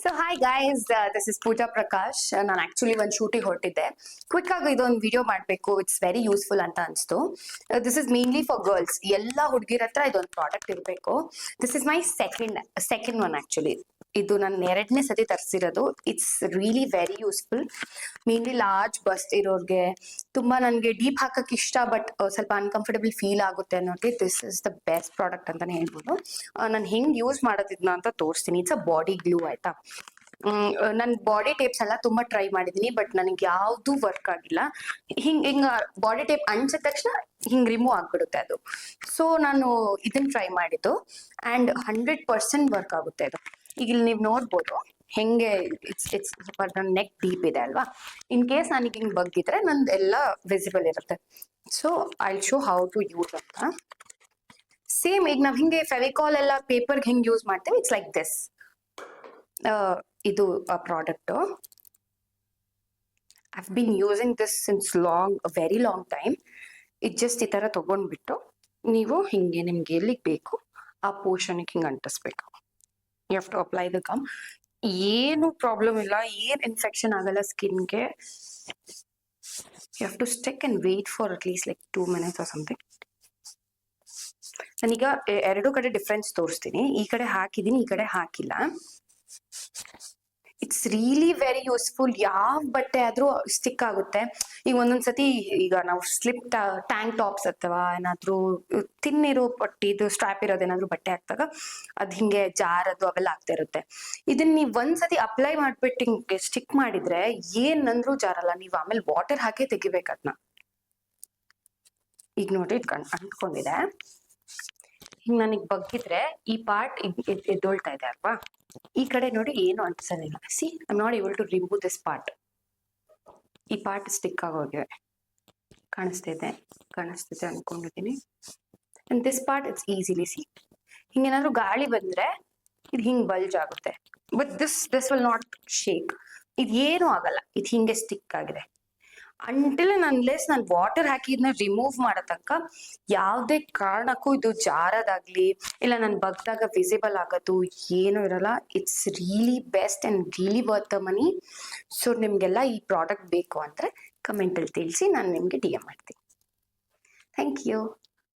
So hi guys, this is Pooja Prakash. ನಾನು actually ಒಂದು ಶೂಟಿಗೆ ಹೊರಟಿದ್ದೆ. Quick ಆಗಿ ಇದೊಂದು ವಿಡಿಯೋ ಮಾಡಬೇಕು, ಇಟ್ಸ್ ವೆರಿ ಯೂಸ್ಫುಲ್ ಅಂತ ಅನಿಸ್ತು. This is mainly for girls. ಎಲ್ಲ ಹುಡುಗಿರ ಹತ್ರ ಇದೊಂದು ಪ್ರಾಡಕ್ಟ್ ಇರಬೇಕು. This is my second one actually. ಇದು ನಾನು 2ನೇ ಸತಿ ತರಿಸಿರೋದು. It's really very useful. Mainly large bust ಇರೋರ್ಗೆ, ತುಂಬಾ ನನಗೆ ಡೀಪ್ ಹಾಕಕ್ಕೆ ಇಷ್ಟ, ಬಟ್ ಸ್ವಲ್ಪ ಅನ್ಕಂಫರ್ಟಬಲ್ ಫೀಲ್ ಆಗುತ್ತೆ ಅನ್ನೋಕ್ಕೆ this is the best product ಅಂತಾನೆ ಹೇಳ್ಬೋದು. ನಾನು ಹೆಂಗ್ ಯೂಸ್ ಮಾಡೋದಿದ್ನ ಅಂತ ತೋರಿಸ್ತೀನಿ. ಇಟ್ಸ್ ಅ ಬಾಡಿ ಗ್ಲೂ, ಆಯ್ತಾ. ನನ್ ಬಾಡಿ ಟೇಪ್ಸ್ ಎಲ್ಲ ತುಂಬಾ ಟ್ರೈ ಮಾಡಿದೀನಿ, ಬಟ್ ನನಗೆ ಯಾವ್ದು ವರ್ಕ್ ಆಗಿಲ್ಲ. ಹಿಂಗ ಬಾಡಿ ಟೇಪ್ ಅಂಚಿದ ತಕ್ಷಣ ಹಿಂಗ್ ರಿಮೂವ್ ಆಗ್ಬಿಡುತ್ತೆ ಅದು. ಸೊ ನಾನು ಇದನ್ನ ಟ್ರೈ ಮಾಡಿದ್ದು ಅಂಡ್ 100% ವರ್ಕ್ ಆಗುತ್ತೆ ಇದು. ಈಗ ಇಲ್ಲಿ ನೀವು ನೋಡ್ಬೋದು ಹೆಂಗೆ ಇಟ್ಸ್ ಸ್ವಲ್ಪ ನೆಕ್ ಡೀಪ್ ಇದೆ ಅಲ್ವಾ. ಇನ್ ಕೇಸ್ ನನಗೆ ಹಿಂಗ್ ಬಗ್ಗಿದ್ರೆ ನಂದು ಎಲ್ಲ ವಿಸಿಬಲ್ ಇರುತ್ತೆ. So I show how to use ಅಂತ. ಸೇಮ್ ಈಗ ನಾವ್ ಹಿಂಗೆ ಫೆವಿಕಾಲ್ ಎಲ್ಲ ಪೇಪರ್ಗೆ ಹೆಂಗ್ ಯೂಸ್ ಮಾಡ್ತೇವೆ, ಇಟ್ಸ್ ಲೈಕ್ ದಿಸ್. ಇದು product. I've been using this since very long time. ಇದು ಜಸ್ಟ್ ಈ ತರ ತಗೊಂಡ್ಬಿಟ್ಟು ನೀವು ಹಿಂಗೆ ನಿಮ್ಗೆ ಎಲ್ಲಿಗೆ ಬೇಕು ಆ ಪೋರ್ಷನ್ಗೆ ಹಿಂಗೆ ಅಂಟಿಸ್ಬೇಕು. You have to apply the gum. ಏನು ಪ್ರಾಬ್ಲಮ್ ಇಲ್ಲ, ಏನ್ ಇನ್ಫೆಕ್ಷನ್ ಆಗಲ್ಲ ಸ್ಕಿನ್ಗೆ. You have to stick and wait for at least like 2 minutes or something. ನಾನೀಗ 2 ಕಡೆ ಡಿಫ್ರೆನ್ಸ್ ತೋರಿಸ್ತೀನಿ. ಈ ಕಡೆ ಹಾಕಿದೀನಿ, ಈ ಕಡೆ ಹಾಕಿಲ್ಲ. It's really very useful. ಯಾವ ಬಟ್ಟೆ ಆದ್ರೂ ಸ್ಟಿಕ್ ಆಗುತ್ತೆ. ಈಗ ಒಂದೊಂದ್ಸತಿ ಈಗ ನಾವು ಸ್ಲಿಪ್ ಟ್ಯಾಂಕ್ ಟಾಪ್ಸ್ ಅಥವಾ ಏನಾದ್ರೂ ತಿನ್ನಿರೋ ಪಟ್ಟಿದು ಸ್ಟ್ರಾಪ್ ಇರೋದೇನಾದ್ರೂ ಬಟ್ಟೆ ಹಾಕ್ದಾಗ ಅದ್ ಹಿಂಗೆ ಜಾರದು ಅವೆಲ್ಲ ಆಗ್ತಾ ಇರುತ್ತೆ. ಇದನ್ನ ನೀವ್ ಒಂದ್ಸತಿ ಅಪ್ಲೈ ಮಾಡ್ಬಿಟ್ಟು ಹಿಂಗೆ ಸ್ಟಿಕ್ ಮಾಡಿದ್ರೆ ಏನಂದ್ರೂ ಜಾರಲ್ಲ. ನೀವ್ ಆಮೇಲೆ ವಾಟರ್ ಹಾಕಿ ತೆಗಿಬೇಕು ಅದನ್ನ. ಈಗ ನೋಡಿ ಅಂಟ್ಕೊಂಡಿದೆ. ಹಿಂಗ್ ನನಗ್ ಬಗ್ಗಿದ್ರೆ ಈ ಪಾರ್ಟ್ ಎದ್ದೊಳ್ತಾ ಇದೆ ಅಲ್ವಾ. ಈ ಕಡೆ ನೋಡಿ ಏನು ಅಂಟಿಸೋದಿಲ್ಲ. See I am not able to remove this part. ಈ ಪಾರ್ಟ್ ಸ್ಟಿಕ್ ಆಗೋಗಿದೆ. ಕಾಣಿಸ್ತಿದೆ ಅನ್ಕೊಂಡಿದ್ದೀನಿ. And this part it's easily see. ಹಿಂಗೇನಾದ್ರೂ ಗಾಳಿ ಬಂದ್ರೆ ಇದು ಹಿಂಗ್ ಬಲ್ಜ್ ಆಗುತ್ತೆ. But this will not shake. ಇದು ಏನು ಆಗಲ್ಲ. ಇದು ಹಿಂಗೆ ಸ್ಟಿಕ್ ಆಗಿದೆ. ಅಂಟಿಲ್ ಅನ್ಲೆಸ್ ನಾನು ವಾಟರ್ ಹಾಕಿ ಇದನ್ನ ರಿಮೂವ್ ಮಾಡತಕ್ಕ ಯಾವ್ದೇ ಕಾರಣಕ್ಕೂ ಇದು ಜಾರದಾಗ್ಲಿ ಇಲ್ಲ ನನ್ ಬಗ್ದಾಗ ವಿಸಿಬಲ್ ಆಗೋದು ಏನು ಇರಲ್ಲ. It's really best and really worth the money. So ನಿಮ್ಗೆಲ್ಲ ಈ ಪ್ರಾಡಕ್ಟ್ ಬೇಕು ಅಂದ್ರೆ ಕಮೆಂಟ್ ಅಲ್ಲಿ ತಿಳಿಸಿ, ನಾನು ನಿಮ್ಗೆ DM ಮಾಡ್ತೀನಿ. Thank you.